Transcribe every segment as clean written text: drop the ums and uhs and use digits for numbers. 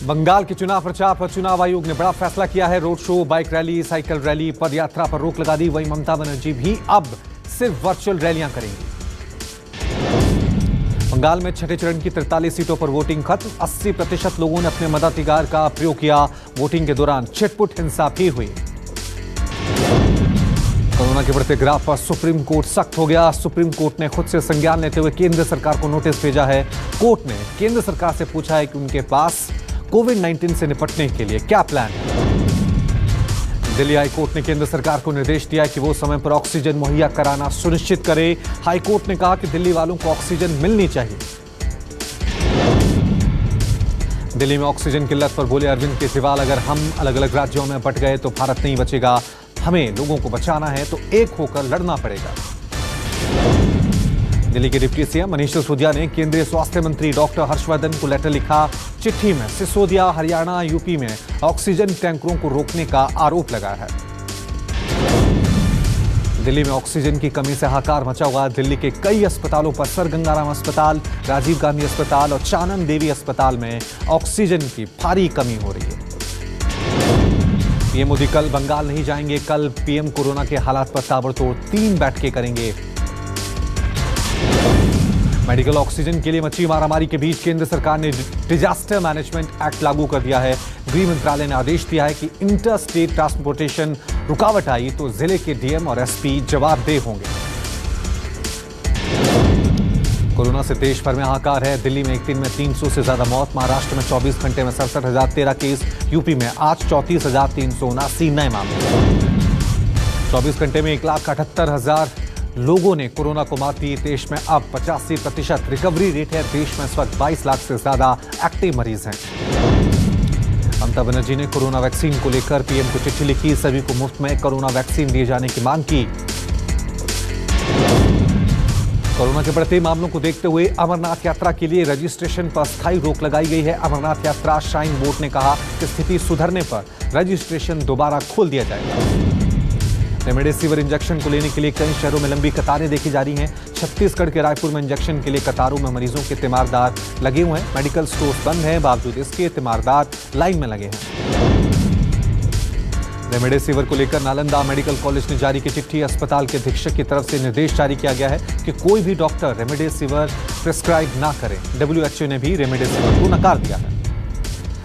बंगाल के चुनाव प्रचार पर चुनाव आयोग ने बड़ा फैसला किया है। Road show, bike rally, cycle rally, पद यात्रा पर रोक लगा दी। वहीं ममता बनर्जी भी अब सिर्फ वर्चुअल रैलियां करेंगी। बंगाल में छठे चरण की 43 सीटों पर वोटिंग खत्म। 80% लोगों ने अपने मताधिकार का प्रयोग किया। वोटिंग के दौरान छिटपुट हिंसा भी हुई। कोरोना के बढ़ते ग्राफ पर सुप्रीम कोर्ट सख्त हो गया। सुप्रीम कोर्ट ने खुद से संज्ञान लेते हुए केंद्र सरकार को नोटिस भेजा है। कोर्ट ने केंद्र सरकार से पूछा है कि उनके पास कोविड-19 से निपटने के लिए क्या प्लान है। दिल्ली हाईकोर्ट ने केंद्र सरकार को निर्देश दिया कि वो समय पर ऑक्सीजन मुहैया कराना सुनिश्चित करे। हाईकोर्ट ने कहा कि दिल्ली वालों को ऑक्सीजन मिलनी चाहिए। दिल्ली में ऑक्सीजन किल्लत पर बोले अरविंद केजरीवाल, अगर हम अलग अलग राज्यों में बंट गए तो भारत नहीं बचेगा। हमें लोगों को बचाना है तो एक होकर लड़ना पड़ेगा। दिल्ली के डिप्टी सीएम मनीष सिसोदिया ने केंद्रीय स्वास्थ्य मंत्री डॉक्टर हर्षवर्धन को लेटर लिखा। चिट्ठी में सिसोदिया हरियाणा, यूपी में ऑक्सीजन टैंकरों को रोकने का आरोप लगाया है। दिल्ली में ऑक्सीजन की कमी से हाहाकार मचा हुआ। दिल्ली के कई अस्पतालों पर सर गंगाराम अस्पताल, राजीव गांधी अस्पताल और चानन देवी अस्पताल में ऑक्सीजन की भारी कमी हो रही है। पीएम मोदी कल बंगाल नहीं जाएंगे। कल पीएम कोरोना के हालात पर ताबड़तोड़ 3 बैठकें करेंगे। मेडिकल ऑक्सीजन के लिए मची मारामारी के बीच केंद्र सरकार ने डिजास्टर मैनेजमेंट एक्ट लागू कर दिया है। गृह मंत्रालय ने आदेश दिया है कि इंटर स्टेट ट्रांसपोर्टेशन रुकावट आई तो जिले के डीएम और एसपी जवाबदेह होंगे। कोरोना से देश भर में हाहाकार है। दिल्ली में एक दिन में 300 से ज्यादा मौत। महाराष्ट्र में 24 घंटे में 67,013 केस। यूपी में आज 34,379 नए मामले। 24 घंटे में 1,78,000 लोगों ने कोरोना को मात दी। देश में अब 85% रिकवरी रेट है। देश में इस वक्त 22 लाख से ज्यादा एक्टिव मरीज हैं। ममता बनर्जी ने कोरोना वैक्सीन को लेकर पीएम को चिट्ठी लिखी। सभी को मुफ्त में कोरोना वैक्सीन दिए जाने की मांग की। कोरोना के बढ़ते मामलों को देखते हुए अमरनाथ यात्रा के लिए रजिस्ट्रेशन पर अस्थायी रोक लगाई गई है। अमरनाथ यात्रा श्राइन बोर्ड ने कहा कि स्थिति सुधरने पर रजिस्ट्रेशन दोबारा खोल दिया जाएगा। रेमडेसिविर इंजेक्शन को लेने के लिए कई शहरों में लंबी कतारें देखी जा रही हैं। छत्तीसगढ़ के रायपुर में इंजेक्शन के लिए कतारों में मरीजों के तीमारदार लगे हुए हैं। मेडिकल स्टोर्स बंद हैं, बावजूद इसके तीमारदार लाइन में लगे हैं। रेमडेसिविर को लेकर नालंदा मेडिकल कॉलेज ने जारी की चिट्ठी। अस्पताल के अधीक्षक की तरफ से निर्देश जारी किया गया है कि कोई भी डॉक्टर रेमडेसिविर प्रिस्क्राइब ना करें। WHO ने भी रेमडेसिविर को नकार दिया है।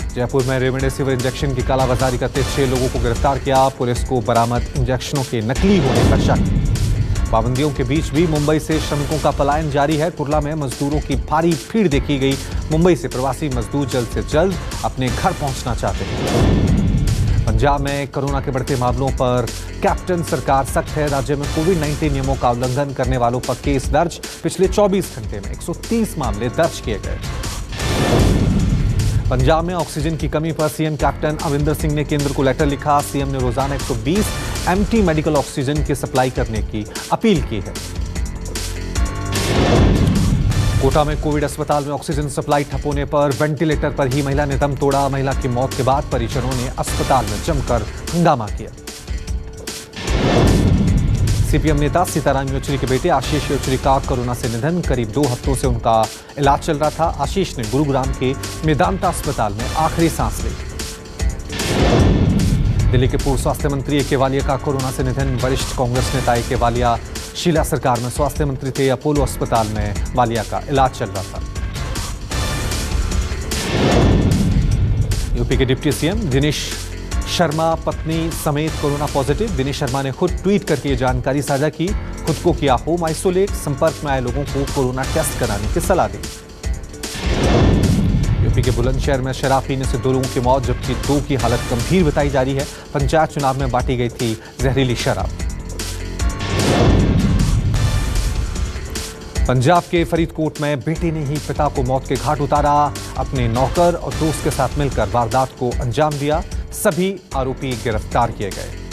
जयपुर में रेमडेसिविर इंजेक्शन की कालाबाजारी करते 6 लोगों को गिरफ्तार किया। पुलिस को बरामद इंजेक्शनों के नकली होने का शक। पाबंदियों के बीच भी मुंबई से श्रमिकों का पलायन जारी है। कुर्ला में मजदूरों की भारी भीड़ देखी गई। मुंबई से प्रवासी मजदूर जल्द से जल्द अपने घर पहुंचना चाहते हैं। पंजाब में कोरोना के बढ़ते मामलों पर कैप्टन सरकार सख्त है। राज्य में कोविड-19 नियमों का उल्लंघन करने वालों पर केस दर्ज। पिछले 24 घंटे में 130 मामले दर्ज किए गए। पंजाब में ऑक्सीजन की कमी पर सीएम कैप्टन अमरिंदर सिंह ने केंद्र को लेटर लिखा। सीएम ने रोजाना 120 एमटी मेडिकल ऑक्सीजन की सप्लाई करने की अपील की है। कोटा में कोविड अस्पताल में ऑक्सीजन सप्लाई ठप होने पर वेंटिलेटर पर ही महिला ने दम तोड़ा। महिला की मौत के बाद परिजनों ने अस्पताल में जमकर हंगामा किया। सीपीएम नेता सीताराम येचुरी के बेटे आशीष येचुरी का कोरोना से निधन। करीब 2 हफ्तों से उनका इलाज चल रहा था। आशीष ने गुरुग्राम के मेदांता अस्पताल में आखिरी सांस ली। दिल्ली के पूर्व स्वास्थ्य मंत्री ए.के. वालिया का कोरोना से निधन। वरिष्ठ कांग्रेस नेता ए.के. वालिया शीला सरकार में स्वास्थ्य मंत्री थे। अपोलो अस्पताल में वालिया का इलाज चल रहा था। यूपी के डिप्टी सीएम दिनेश शर्मा पत्नी समेत कोरोना पॉजिटिव। दिनेश शर्मा ने खुद ट्वीट करके ये जानकारी साझा की। खुद को किया होम आइसोलेट। संपर्क में आए लोगों को कोरोना टेस्ट कराने की सलाह दी। यूपी के बुलंदशहर में शराब पीने से 2 लोगों की मौत, जबकि 2 की हालत गंभीर बताई जा रही है। पंचायत चुनाव में बांटी गई थी जहरीली शराब। पंजाब के फरीदकोट में बेटे ने ही पिता को मौत के घाट उतारा। अपने नौकर और दोस्त के साथ मिलकर वारदात को अंजाम दिया। सभी आरोपी गिरफ्तार किए गए।